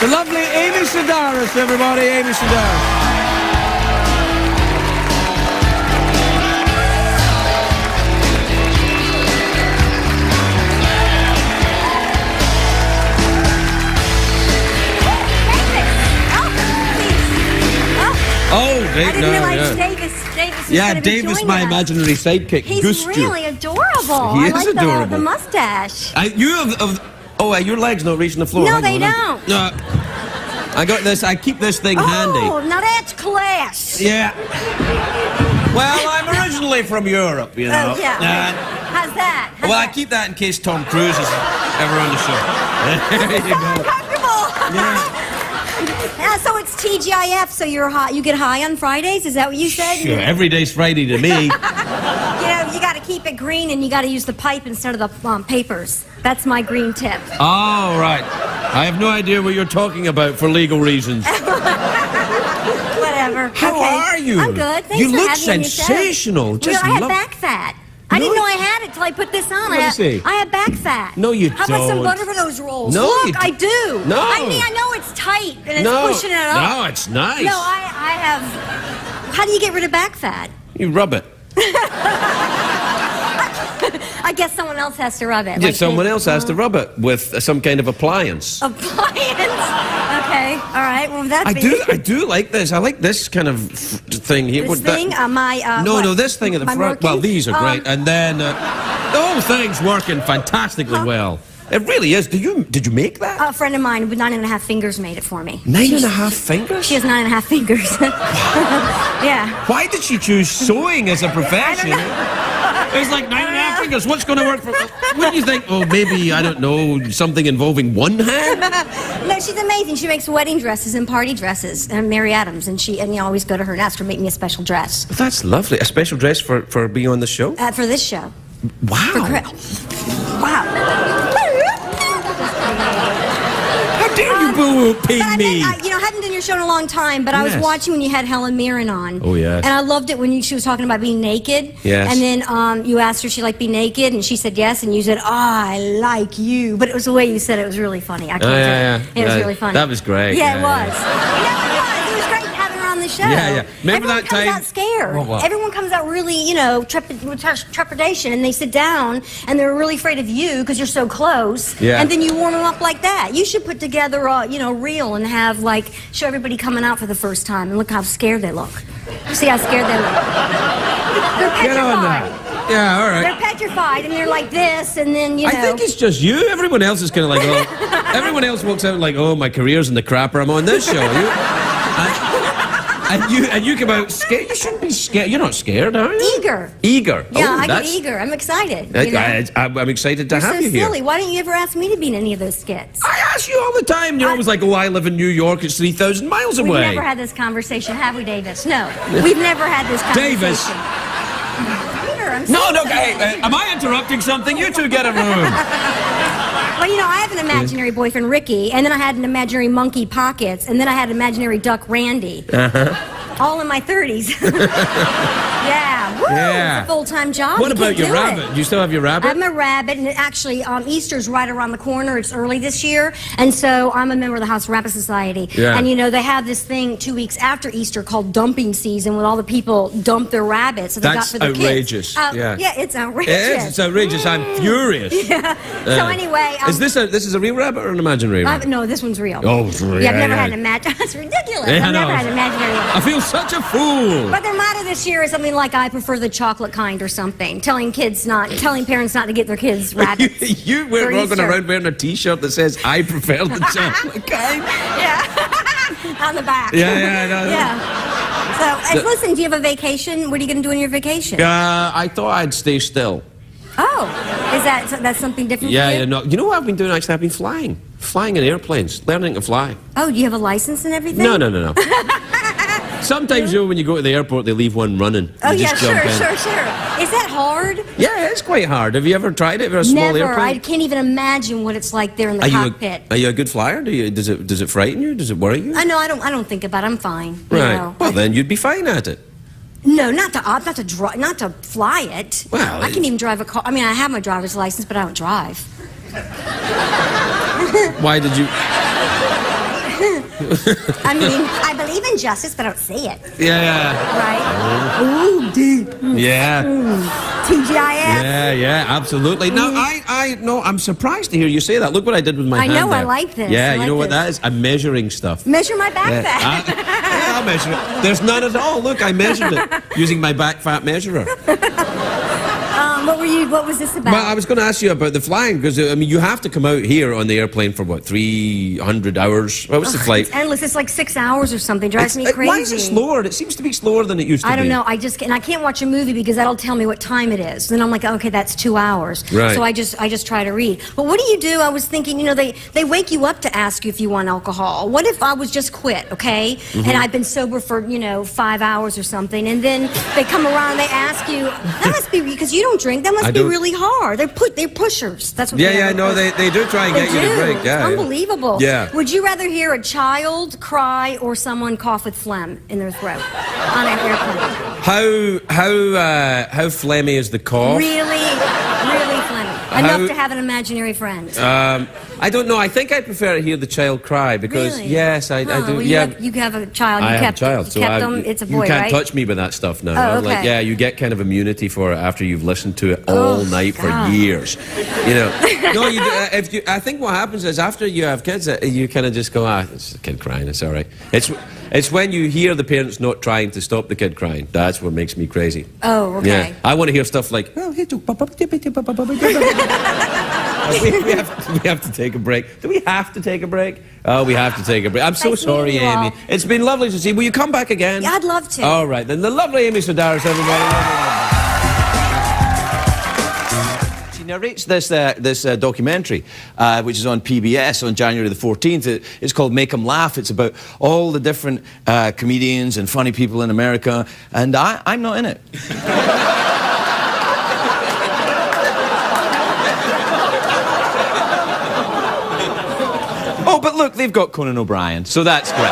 The lovely Amy Sedaris, everybody. Amy Sedaris. Oh, I didn't realize Davis was yeah, going to be Davis, joining my us. imaginary sidekick. He's Gustu. really adorable. He I is like adorable. The mustache. Your legs not reaching the floor. No, Hang they on, don't. No. I got this. I keep this thing handy. Oh, now that's class. Yeah. Well, I'm originally from Europe, you know. Oh, yeah. How's that? I keep that in case Tom Cruise is ever on the show. There you go. Uncomfortable. Yeah. So it's TGIF, so you get high on Fridays? Is that what you said? Sure, every day's Friday to me. You know, you got to keep it green and you got to use the pipe instead of the papers. That's my green tip. Oh, right. I have no idea what you're talking about for legal reasons. Whatever. How are you? I'm good. Thanks you for look having me on your sensational. show. Just I had back fat. I didn't know I had it till I put this on. Let me see. I have back fat. No, you How about some don't. butter for those rolls? No, Look, you I do. No. I mean, I know it's tight and it's pushing it up. No, it's nice. No, I have. How do you get rid of back fat? You rub it. I guess someone else has to rub it. Yeah, like someone else has to rub it with some kind of appliance. Appliance? Okay, all right. Well, that's I do like this. I like this kind of thing here. This thing? No, this thing at the front. Merkin? Well, these are great. And then the whole thing's working fantastically well. It really is. Did you make that? A friend of mine with 9.5 fingers made it for me. 9.5 fingers? She has 9.5 fingers. Yeah. Why did she choose sewing as a profession? It's like 9.5 fingers. What's going to work for... What do you think? Oh, maybe, I don't know, something involving one hand? No, she's amazing. She makes wedding dresses and party dresses. And Mary Adams. And you always go to her and ask her to make me a special dress. That's lovely. A special dress for being on the show? For this show. Wow. Wow. How dare you boo-ping me? I hadn't done your show in a long time, but I was watching when you had Helen Mirren on. Oh, yes. And I loved it when she was talking about being naked. Yes. And then you asked her if she liked being naked, and she said yes, and you said, I like you. But it was the way you said it. It was really funny. I can't do it. It was really funny. That was great. Yeah, it was. It was great having her on the show. Yeah. Remember Everyone that time? comes out scared. What? Everyone comes out really, with trepidation, and they sit down, and they're really afraid of you because you're so close. Yeah. And then you warm them up like that. You should put together a, reel and have, show everybody coming out for the first time, and look how scared they look. See how scared they look. They're petrified. Get on that. Yeah, all right. They're petrified, and they're like this, and then, I think it's just you. Everyone else is kind of like, oh. Everyone else walks out like, oh, my career's in the crapper. I'm on this show. And you come out scared. You shouldn't be scared. You're not scared, are you? Eager. Eager. Yeah, I get eager. I'm excited. I'm excited to have you You're so here. silly. Why don't you ever ask me to be in any of those skits? I ask you all the time. You're always like, oh, I live in New York. It's 3,000 miles away. We've never had this conversation, have we, Davis? No. We've never had this conversation. Davis. Peter, I'm No, sorry. hey, am I interrupting something? You two get a room. Well, I have an imaginary boyfriend, Ricky, and then I had an imaginary monkey, Pockets, and then I had an imaginary duck, Randy. All in my 30s. Yeah. Woo! Yeah. It's a full-time job. What You about can't your do rabbit? it. Do you still have your rabbit? I'm a rabbit, and actually, Easter's right around the corner. It's early this year, and so I'm a member of the House Rabbit Society. Yeah. And they have this thing 2 weeks after Easter called dumping season, when all the people dump their rabbits that they got for the outrageous. kids. Yeah. Yeah, it's outrageous. It is. It's outrageous. I'm furious. Yeah. So anyway, is this a real rabbit or an imaginary rabbit? no, this one's real. Oh, it's real. Yeah, I've never had an imaginary. That's ridiculous. Yeah, I've never had an imaginary one. I feel such a fool. But their motto this year is something like, I prefer the chocolate kind or something. Telling parents not to get their kids rabbits. you were walking around wearing a T-shirt that says, I prefer the chocolate kind. Yeah. On the back. Yeah, I know. Yeah. So, listen, do you have a vacation? What are you going to do on your vacation? I thought I'd stay still. Oh, that's something different for you? No. You know what I've been doing actually? I've been flying. Flying in airplanes. Learning to fly. Oh, do you have a license and everything? No. Sometimes, when you go to the airport, they leave one running. Oh, you yeah, just jump in. sure. Is that hard? Yeah, it's quite hard. Have you ever tried it for a small Never. airplane? I can't even imagine what it's like there in the cockpit. Are you a good flyer? Does it frighten you? Does it worry you? I don't think about it. I'm fine. Right. Well, then you'd be fine at it. No, not to fly it. Well, I can't even drive a car. I mean, I have my driver's license, but I don't drive. Why did you? I mean, I believe in justice, but I don't see it. Yeah. Right? Ooh, deep. Yeah. TGIF. Yeah, absolutely. Now, no, I'm surprised to hear you say that. Look what I did with my hand I know, there. I like this. Yeah, I like you know what this. that is? I'm measuring stuff. Measure my back fat. I'll measure it. There's none at all. Look, I measured it using my back fat measurer. What was this about? Well, I was going to ask you about the flying, because, I mean, you have to come out here on the airplane for, what, 300 hours? What was the flight? It's endless. It's like 6 hours or something. Drives me crazy. Why is it slower? It seems to be slower than it used to be. I don't know. I can't watch a movie because that'll tell me what time it is. Then I'm like, okay, that's 2 hours. Right. So I just try to read. But what do? I was thinking, they wake you up to ask you if you want alcohol. What if I was just quit, okay? And I've been sober for, 5 hours or something, and then they come around and they ask you, that must be because you don't drink. That must be really hard. They're pushers. That's what they are. No, they do try and get you to drink. Yeah, it's unbelievable. Yeah. Would you rather hear a child cry or someone cough with phlegm in their throat on an airplane? How phlegmy is the cough? Really phlegmy. Enough to have an imaginary friend. I don't know. I think I prefer to hear the child cry because Really? yes, I do. Well, Yeah, you have a child. I You have kept a child, so them. It's a boy, you can't right? touch me with that stuff now. Oh, Like, okay. yeah, you get kind of immunity for it after you've listened to it all night for years. No, you do, I think what happens is after you have kids, you kind of just go, it's a kid crying. It's all right. It's when you hear the parents not trying to stop the kid crying. That's what makes me crazy. Oh, okay. Yeah, I want to hear stuff like, we have to take a break. Do we have to take a break? Oh, we have to take a break. I'm so sorry, meeting you all. Amy. It's been lovely to see you. Will you come back again? Yeah, I'd love to. All right, then. The lovely Amy Sedaris, everybody. She narrates this documentary, which is on PBS on January the 14th. It's called Make 'Em Laugh. It's about all the different comedians and funny people in America, and I'm not in it. Oh, but look, they've got Conan O'Brien, so that's great.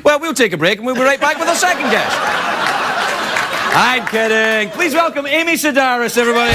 Well, we'll take a break and we'll be right back with our second guest. I'm kidding. Please welcome Amy Sedaris, everybody.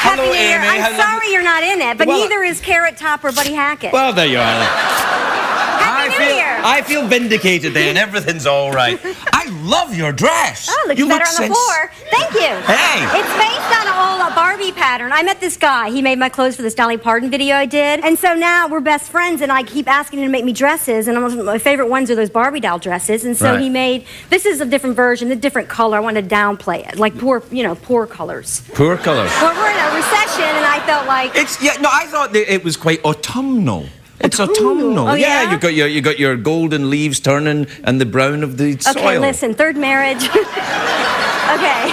Happy New Year. Amy. I'm sorry you're not in it, but neither is Carrot Top or Buddy Hackett. Well, there you are. Happy New Year. I feel vindicated then. Everything's all right. I love your dress. Oh, looks better on the floor. Thank you. Hey. It's based on a Barbie pattern. I met this guy. He made my clothes for this Dolly Parton video I did. And so now we're best friends, and I keep asking him to make me dresses. And my favorite ones are those Barbie doll dresses. And so he made, this is a different version, a different color. I wanted to downplay it, like poor colors. Poor colors. Well, we're in a recession, and I felt like... I thought that it was quite autumnal. It's autumnal. Oh, yeah? You got your golden leaves turning and the brown of the soil. Okay, listen, third marriage. Okay.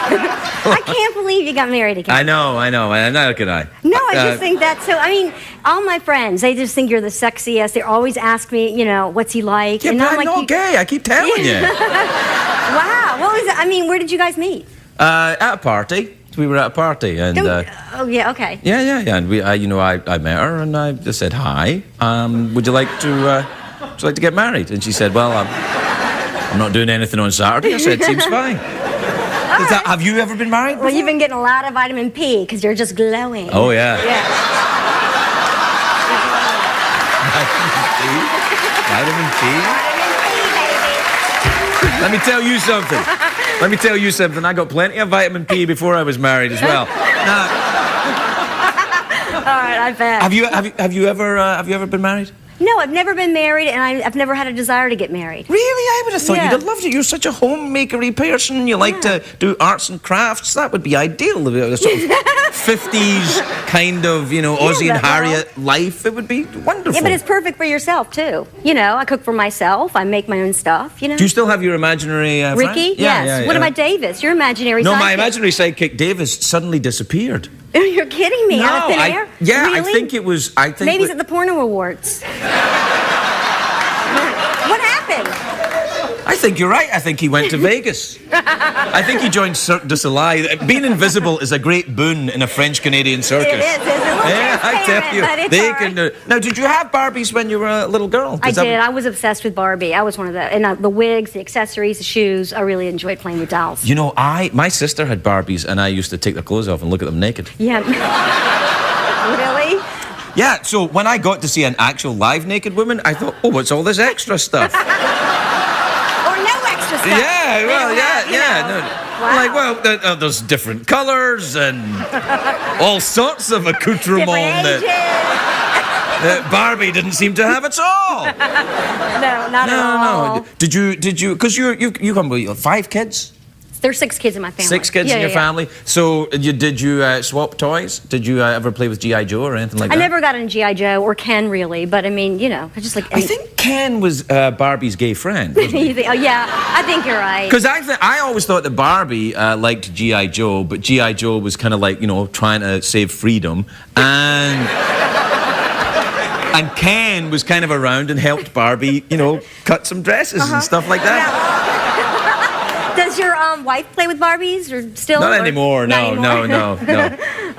I can't believe you got married again. I know. And neither could I. No, I just think that, so, I mean, all my friends, they just think you're the sexiest. They always ask me, what's he like? Yeah, and but I'm like, not gay. I keep telling you. Wow. What was it? I mean, where did you guys meet? At a party. We were at a party, and oh yeah, okay. Yeah, and we, I met her, and I just said hi. Would you like to get married? And she said, well, I'm not doing anything on Saturday. I said, seems fine. Have you ever been married before? Well, you've been getting a lot of vitamin P because you're just glowing. Oh yeah. Yeah. Vitamin P. Let me tell you something. I got plenty of vitamin P before I was married as well. Now, all right, I bet. Have you ever been married? No, I've never been married, and I've never had a desire to get married. Really? I would have thought you'd have loved it. You're such a homemakery person. You like to do arts and crafts. That would be ideal. The sort of 50s kind of, Ozzie and Harriet life. It would be wonderful. Yeah, but it's perfect for yourself, too. I cook for myself. I make my own stuff, Do you still have your imaginary friend? Ricky? Yes. Yeah. What about Davis? Your imaginary sidekick? No, my imaginary sidekick, Davis, suddenly disappeared. You're kidding me. Out of thin air? Yeah, really? I think it was... Maybe it's at the porno awards. What happened? I think you're right. I think he went to Vegas. I think he joined Cirque du Soleil. Being invisible is a great boon in a French-Canadian circus. It is. It's a little Yeah, I tell you. but it's They all can right. do it. Now, did you have Barbies when you were a little girl? I did. I was obsessed with Barbie. I was one of the, and the wigs, the accessories, the shoes. I really enjoyed playing with dolls. You know, my sister had Barbies, and I used to take their clothes off and look at them naked. Yeah. Really? Yeah, so when I got to see an actual live naked woman, I thought, oh, what's all this extra stuff? Or no extra stuff. Yeah, well, They don't have, you know. No. Wow. Like, well, there's different colours and all sorts of accoutrement Different that ages. Barbie didn't seem to have at all. No, not at all. No. Did you? Because you come with 5 kids. There's 6 kids in my family. 6 kids in your family. So did you swap toys? Did you ever play with G.I. Joe or anything like that? I never got into G.I. Joe or Ken, really, but I mean, you know, I just like... I think Ken was Barbie's gay friend. Wasn't he? You think, oh, yeah, I think you're right. Because I always thought that Barbie liked G.I. Joe, but G.I. Joe was kind of like, you know, trying to save freedom. And Ken was kind of around and helped Barbie, you know, cut some dresses and stuff like that. Yeah. Does your wife play with Barbies or still? Not or- anymore, Not no.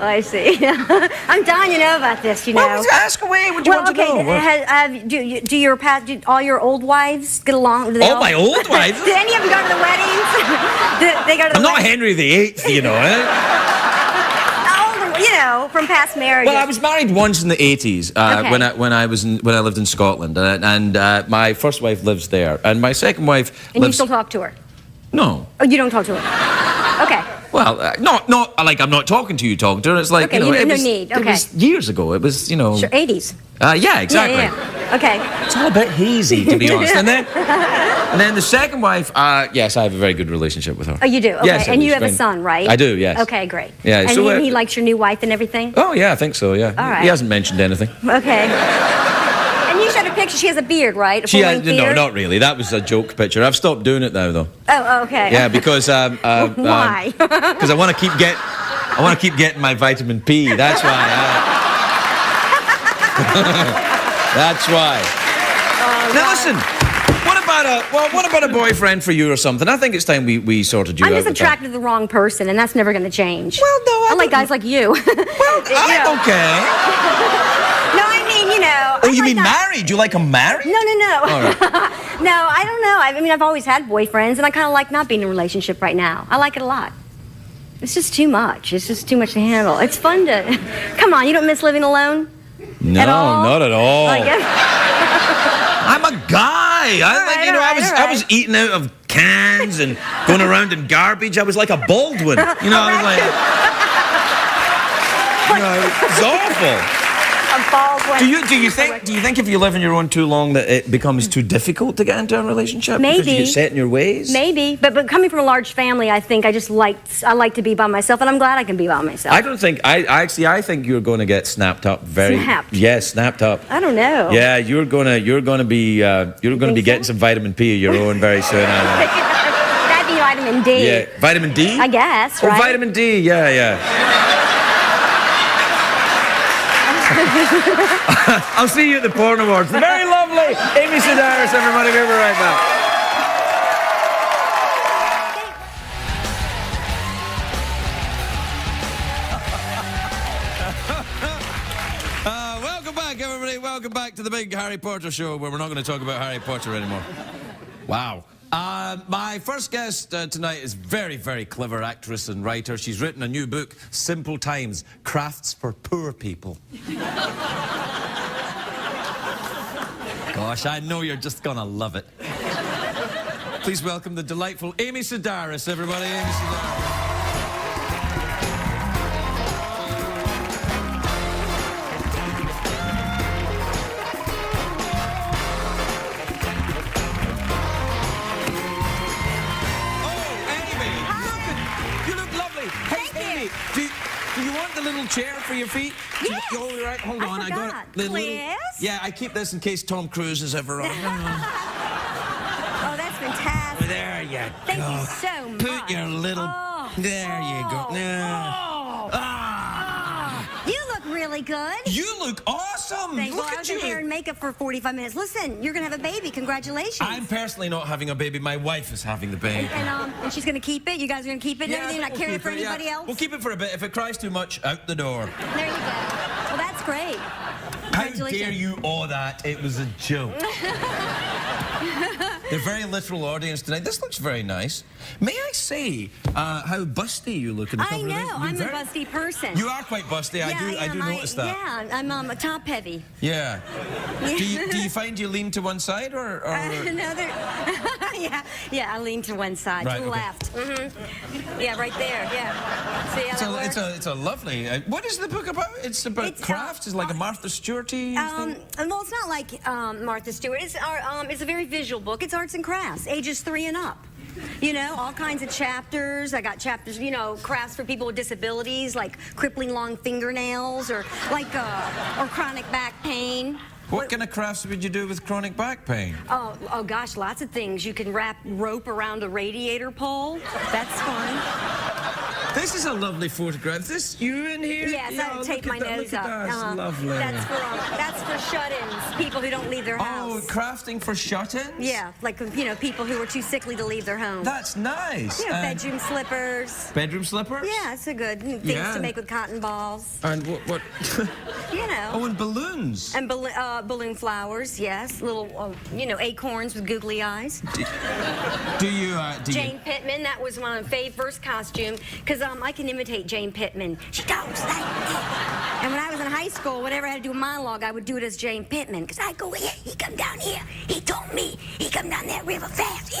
Oh, I see. I'm dying to know about this, you know. Well, ask away. What do you want to know? What? Do all your old wives get along? Do they All my old wives? Did any of them go to the weddings? Did they go to the I'm not weddings? Henry VIII, you know. You know, from past marriages. Well, I was married once in the 80s Okay. when I lived in Scotland, and my first wife lives there, and my second wife And you lives. still talk to her? No. Oh, you don't talk to her? Okay. Well, not like I'm not talking to you, talking to her. It's like, Okay, you know, you- it no was, need, It okay. was years ago. It was, you know. Sure, 80s. Yeah, exactly. Yeah. Okay. It's all a bit hazy, to be honest. And then the second wife, yes, I have a very good relationship with her. Oh, you do? Okay. Yes, And you it's have a been- son, right? I do, yes. Okay, great. Yeah, And so, he likes your new wife and everything? Oh, yeah, I think so, yeah. All right. He hasn't mentioned anything. Okay. And you showed a picture. She has a beard, right? A full-length No, beard? not really. That was a joke picture. I've stopped doing it now, though. Oh, okay. Yeah, because Why? Because I want to keep getting my vitamin P. That's why. That's why. Now listen. What about a boyfriend for you or something? I think it's time we sorted you I'm out. just with that. attracted to the wrong person, and that's never going to change. Well, no, I like guys like you. Well, I'm okay. No, I mean, you know. Oh, you mean married? You like him married? No. All right. No, I don't know. I mean, I've always had boyfriends, and I kind of like not being in a relationship right now. I like it a lot. It's just too much. It's just too much to handle. It's fun to... Come on, you don't miss living alone? No, At all? not at all. Like, I'm a guy. I was eating out of cans and going around in garbage. I was like a Baldwin. You know, I was like, you know, it's awful. Do you think if you live on your own too long that it becomes too difficult to get into a relationship? Maybe. Because you get set in your ways? Maybe, but coming from a large family, I think I like to be by myself, and I'm glad I can be by myself. I don't think I think you're going to get snapped up very. Snapped? Yes, snapped up. I don't know. Yeah, you're gonna be getting some vitamin P of your own very soon. That'd be vitamin D. Yeah, vitamin D. I guess, Oh, right? vitamin D. Yeah. I'll see you at the Porn Awards. The very lovely Amy Sedaris, everybody. We'll be right back. Welcome back, everybody. Welcome back to the big Harry Potter show, where we're not going to talk about Harry Potter anymore. Wow. My first guest tonight is very, very clever actress and writer. She's written a new book, Simple Times, Crafts for Poor People. Gosh, I know you're just gonna love it. Please welcome the delightful Amy Sedaris, everybody. Amy Sedaris. Do you want the little chair for your feet? Yes. You all right? Hold on, I got forgot. the little. Yes. Yeah, I keep this in case Tom Cruise is ever on. Oh, that's fantastic. There you go. Thank you so much. Put your little. Oh. There you go. Oh. Yeah. Oh. Ah. You look really good. You look awesome. Thanks. Look Well, I at was you. in hair and makeup for 45 minutes. Listen, you're going to have a baby. Congratulations. I'm personally not having a baby. My wife is having the baby. And she's going to keep it? You guys are going to keep it? Yeah, You're not carrying it for anybody else? We'll keep it for a bit. If it cries too much, out the door. There you go. Well, that's great. How dare you awe that? It was a joke. They're a very literal audience tonight. This looks very nice. May I say how busty you look in the cover I of this? know. I'm a busty person. You are quite busty. I do notice that. Yeah, I'm top heavy. Yeah. Do you find you lean to one side or? No, yeah, I lean to one side, right, to the okay. left. Yeah, right there. Yeah. See how that works? It's a lovely. What is the book about? It's about crafts. It's like a Martha Stewart-y thing. Well, it's not like Martha Stewart. It's a very visual book. It's arts and crafts, ages 3 and up. You know, all kinds of chapters. I got chapters, you know, crafts for people with disabilities, like crippling long fingernails, or like or chronic back pain. What kind of crafts would you do with chronic back pain? Oh gosh, lots of things. You can wrap rope around a radiator pole. That's fun. This is a lovely photograph. Is this you in here? Yes, I tape my nose up. That's lovely. That's for shut-ins, people who don't leave their house. Oh, crafting for shut-ins? Yeah, like, you know, people who are too sickly to leave their home. That's nice. You know, bedroom slippers. Bedroom slippers? Yeah, it's a good things to make with cotton balls. And what? You know. Oh, and balloons. And balloon flowers, yes. Little, you know, acorns with googly eyes. Do Jane Pittman, that was my first costume, because I can imitate Jane Pittman. She talks like that. And when I was in high school, whenever I had to do a monologue, I would do it as Jane Pittman, because I go here, he come down here, he told me, he come down that river fast.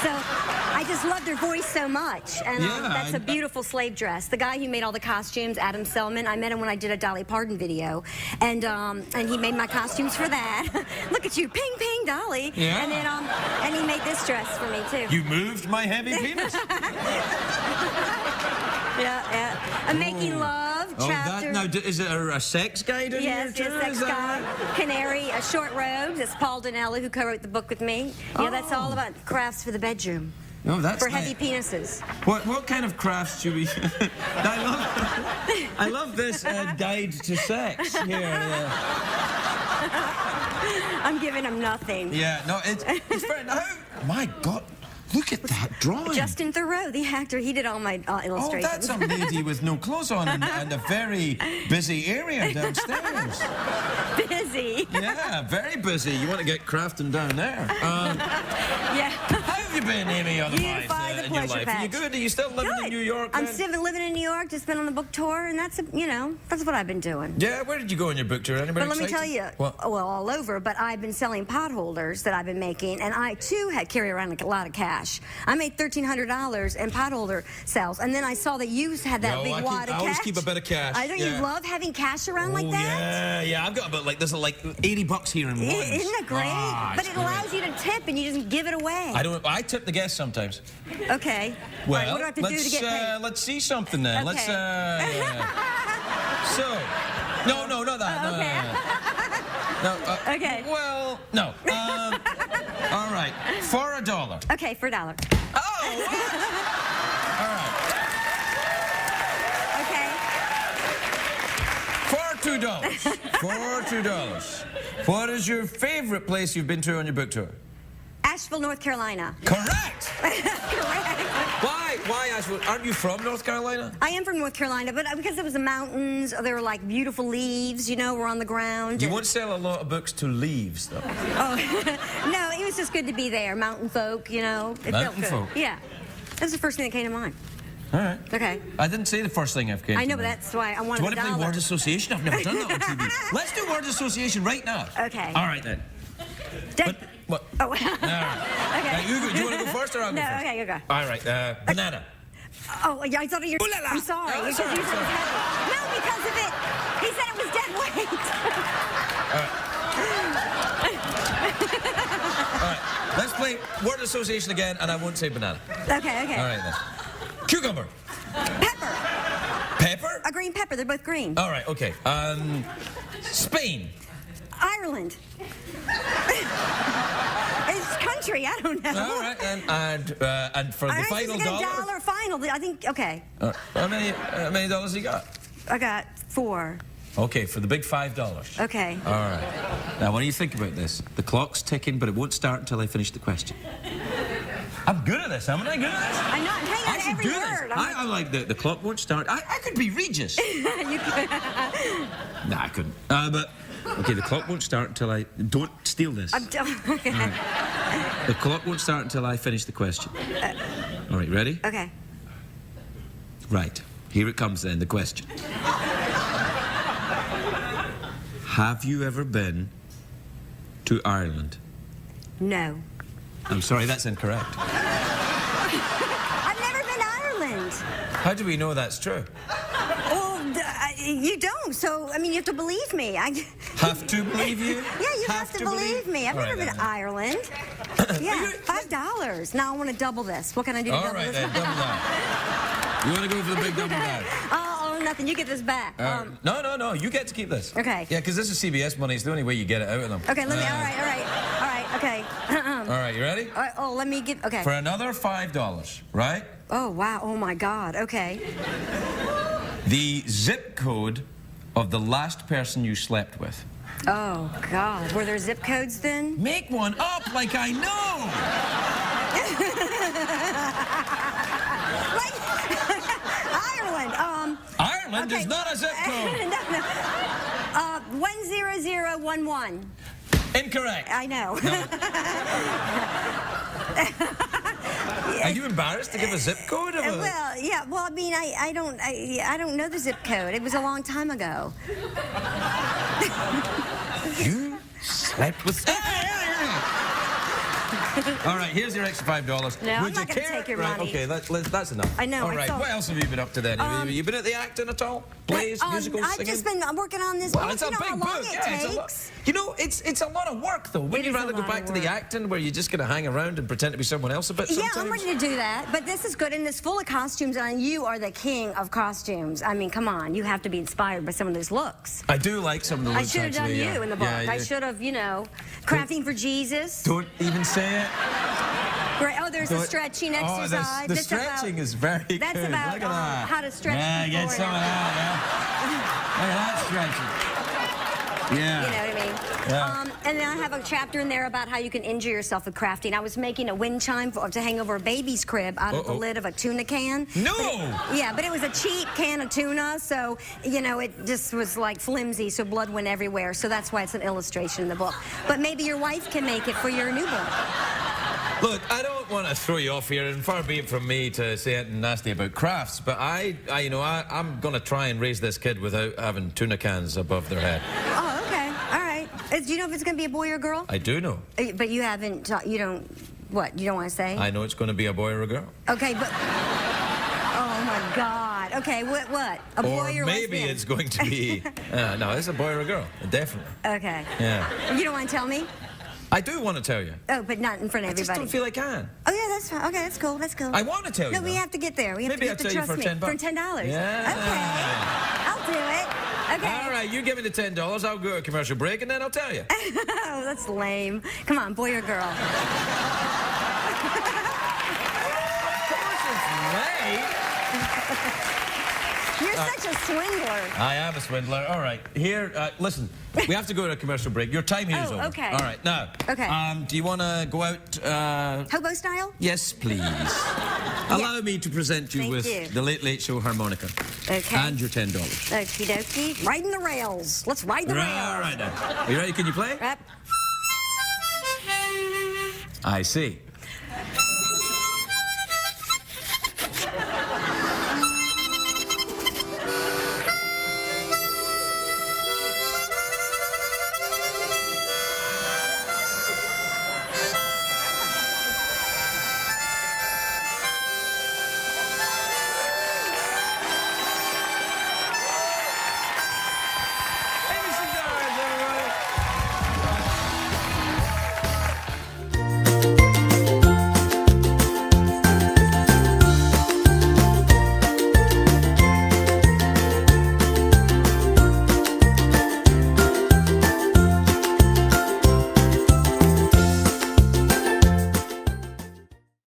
So I just loved her voice so much, and that's a beautiful slave dress. The guy who made all the costumes, Adam Selman, I met him when I did a Dolly Parton video, and he made my costumes for that. Look at you, ping, ping, Dolly. Yeah. And then and he made this dress for me too. You moved my heavy penis. Yeah. I'm making love. Chapter. Now, is it a sex guide in here too? Yes, sex guide. Canary, a short robes. It's Paul Donnelly who co-wrote the book with me. Yeah, that's all about crafts for the bedroom. Oh, that's for heavy penises. What kind of crafts should we? I love this guide to sex here. I'm giving him nothing. Yeah, no, it's very. My God. Look at that drawing. Justin Theroux, the actor, he did all my illustrations. Oh, that's a lady with no clothes on and a very busy area downstairs. Busy? Yeah, very busy. You want to get crafting down there. Yeah. How have you been, Amy, otherwise, in your life? Are you good? Are you still living in New York? I'm still living in New York, just been on the book tour, and that's what I've been doing. Yeah, where did you go on your book tour? Anybody But let me tell you, well, all over, but I've been selling pot holders that I've been making, and I, too, had carry around a lot of cash. I made $1,300 in pot holder sales, and then I saw that you had that big wad of cash. I always keep a bit of cash. I know you love having cash around like that. Yeah, I've got about there's like $80 here in ones. Isn't that great? But it allows you to tip, and you just give it away. I tip the guests sometimes. Okay. Well, right, what do I have to do to get paid? Let's see something then. Okay. No, not that. No. Okay. Well, no. All right. For $1. Okay, for $1. Oh! All right. Okay. For $2. For $2. What is your favorite place you've been to on your book tour? Asheville, North Carolina. Correct. Correct. Why Asheville? Aren't you from North Carolina? I am from North Carolina, but because it was the mountains, there were like beautiful leaves, were on the ground. You won't sell a lot of books to leaves, though. Oh, no, it was just good to be there. Mountain folk, It felt good. Folk? Yeah. That's the first thing that came to mind. All right. Okay. I didn't say the first thing I've came to I know, mind. but that's why I wanted Do you want to play $1. word association? I've never done that on TV. Let's do word association right now. Okay. All right, then. What? Oh. All right. Okay. Now, do you want to go first or I'll go first? Okay, you go. All right. Banana. Oh, yeah, I thought of your... Ooh la la. I'm sorry. Oh, Because sorry, you said it was heavy. No, because of it. He said it was dead weight. All right. Let's play word association again, and I won't say banana. Okay. All right, then. Cucumber. Pepper. Pepper? A green pepper. They're both green. All right, okay. Spain. Ireland. It's country. I don't know. All right, and for the final $1. $1 final. I think. Okay. How many dollars you got? I got 4. Okay, for the big $5. Okay. All right. Now, what do you think about this? The clock's ticking, but it won't start until I finish the question. I'm good at this, haven't I? Good at this? I'm not. Hang on to every do word. this. I like the clock won't start. I could be Regis. You could. Nah, I couldn't. But okay, the clock won't start until I don't steal this. Okay. Right. The clock won't start until I finish the question. All right, ready? Okay. Right. Here it comes then. The question. Have you ever been to Ireland? No. I'm sorry, that's incorrect. I've never been to Ireland. How do we know that's true? Well, you don't. So, I mean, you have to believe me. Have to believe you? Yeah, you have to believe me. I've never been to Ireland. Yeah, $5. Now I want to double this. What can I do to double All right, this? then, double that. You want to go for the big double down? Oh, nothing. You get this back. No. You get to keep this. Okay. Yeah, because this is CBS money. It's the only way you get it out of them. Okay, let me. All right. Okay. All right, you ready? Let me get. Okay. For another $5, right? Oh wow. Oh my God. Okay. The zip code of the last person you slept with. Oh God. Were there zip codes then? Make one up like I know. Like Ireland. Ireland is not a zip code. No. 10011. Incorrect. I know. Are you embarrassed to give a zip code? Well, yeah. Well, I mean, I don't know the zip code. It was a long time ago. You slept with. All right, here's your extra $5. No, I'm not going to take your money. Okay, that's enough. I know. All right, what else have you been up to then? You been at the acting at all? Plays, musicals, I've singing? just been working on this Well, book. it's a You know big how book. long it takes? It's a lot of work, though. Wouldn't you rather go back to the acting where you're just going to hang around and pretend to be someone else a bit sometimes? Yeah, I'm ready to do that. But this is good, and it's full of costumes, and you are the king of costumes. I mean, come on. You have to be inspired by some of those looks. I do like some of the looks, I should have done you in the book. Yeah. I should have, crafting for Jesus. Don't even say it. Great. Oh, there's a stretching exercise. The stretching is very good. That's about Look at that. how to stretch Yeah, before get some of that, yeah. Look at that stretching. Yeah. You know what I mean? Yeah. And then I have a chapter in there about how you can injure yourself with crafting. I was making a wind chime to hang over a baby's crib out of the lid of a tuna can. No! But it was a cheap can of tuna, so, it just was like flimsy, so blood went everywhere. So that's why it's an illustration in the book. But maybe your wife can make it for your new book. Look, I don't want to throw you off here, and far be it from me to say anything nasty about crafts, but I'm going to try and raise this kid without having tuna cans above their head. Oh, okay. All right. Do you know if it's going to be a boy or a girl? I do know. But you haven't, you don't want to say? I know it's going to be a boy or a girl. Okay, but... Oh, my God. Okay, what? A boy or maybe lesbian? It's going to be... no, it's a boy or a girl. Definitely. Okay. Yeah. You don't want to tell me? I do want to tell you. Oh, but not in front of everybody. I just don't feel I can. Oh, yeah, that's fine. Okay, that's cool. I want to tell you. No, we have to get there. Maybe I'll tell you for $10. For $10. Yeah. Okay. I'll do it. Okay. All right, you give me the $10. I'll go to a commercial break, and then I'll tell you. Oh, that's lame. Come on, boy or girl? Of course it's late. You're such a swindler. I am a swindler. All right. Here, listen, we have to go to a commercial break. Your time here is over. Okay. All right, now. Okay. Do you want to go out... Hobo style? Yes, please. Allow me to present you with the Late Late Show harmonica. Okay. And your $10. Okie dokie. Riding the rails. Let's ride the rails. All right, now. Are you ready? Can you play? Yep. I see.